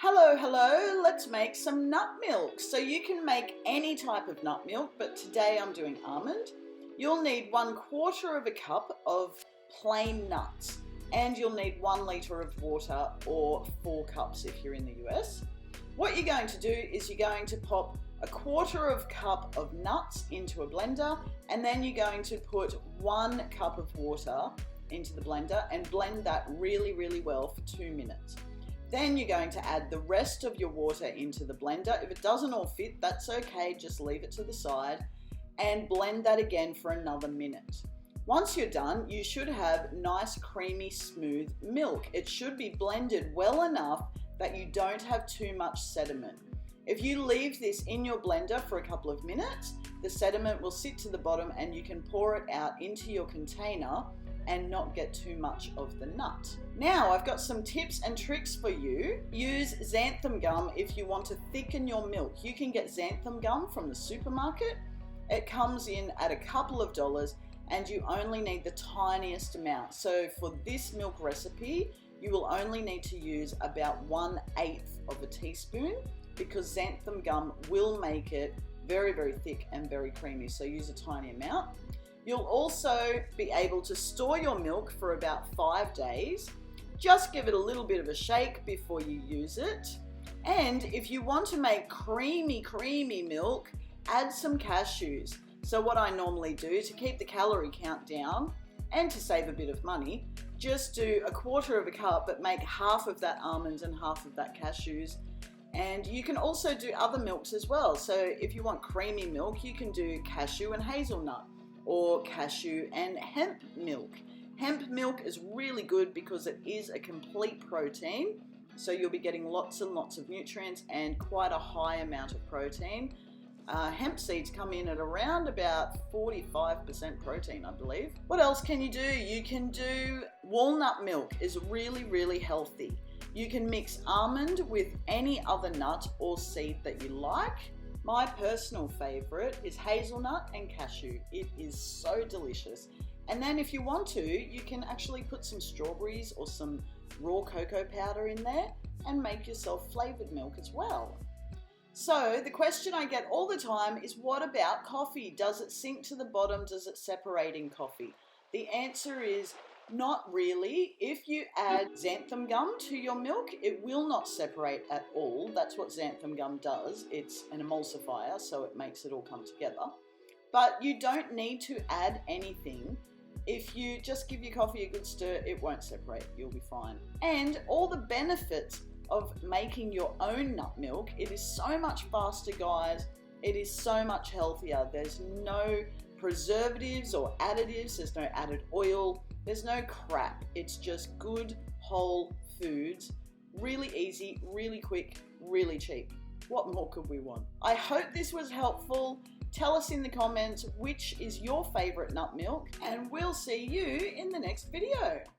Hello, let's make some nut milk. So you can make any type of nut milk, but today I'm doing almond. You'll need 1/4 cup of plain nuts, and you'll need 1 litre of water or 4 cups if you're in the US. What you're going to do is you're going to pop 1/4 cup of nuts into a blender, and then you're going to put 1 cup of water into the blender and blend that really well for 2 minutes. Then you're going to add the rest of your water into the blender. If it doesn't all fit, that's okay, just leave it to the side and blend that again for another minute. Once you're done, you should have nice, creamy, smooth milk. It should be blended well enough that you don't have too much sediment. If you leave this in your blender for a couple of minutes, the sediment will sit to the bottom and you can pour it out into your container and not get too much of the nut. Now I've got some tips and tricks for you. Use xanthan gum if you want to thicken your milk. You can get xanthan gum from the supermarket. It comes in at a couple of dollars and you only need the tiniest amount. So for this milk recipe, you will only need to use about 1/8 of a teaspoon because xanthan gum will make it very thick and very creamy. So use a tiny amount. You'll also be able to store your milk for about 5 days. Just give it a little bit of a shake before you use it. And if you want to make creamy milk, add some cashews. So what I normally do to keep the calorie count down and to save a bit of money, just do 1/4 cup, but make half of that almonds and half of that cashews. And you can also do other milks as well. So if you want creamy milk, you can do cashew and hazelnut, or cashew and hemp milk. Hemp milk is really good because it is a complete protein, so you'll be getting lots and lots of nutrients and quite a high amount of protein. Hemp seeds come in at around about 45% protein, I believe. What else can you do? You can do walnut milk, is really healthy. You can mix almond with any other nut or seed that you like. My personal favorite is hazelnut and cashew. It is so delicious. And then if you want to, you can actually put some strawberries or some raw cocoa powder in there and make yourself flavored milk as well. So the question I get all the time is, what about coffee? Does it sink to the bottom? Does it separate in coffee? The answer is not really. If you add xanthan gum to your milk, it will not separate at all. That's what xanthan gum does. It's an emulsifier, so it makes it all come together. But you don't need to add anything. If you just give your coffee a good stir, it won't separate. You'll be fine. And all the benefits of making your own nut milk, it is so much faster, guys. It is so much healthier. There's no preservatives or additives. There's no added oil. There's no crap. It's just good whole foods. Really easy, really quick, really cheap. What more could we want? I hope this was helpful. Tell us in the comments which is your favorite nut milk, and we'll see you in the next video.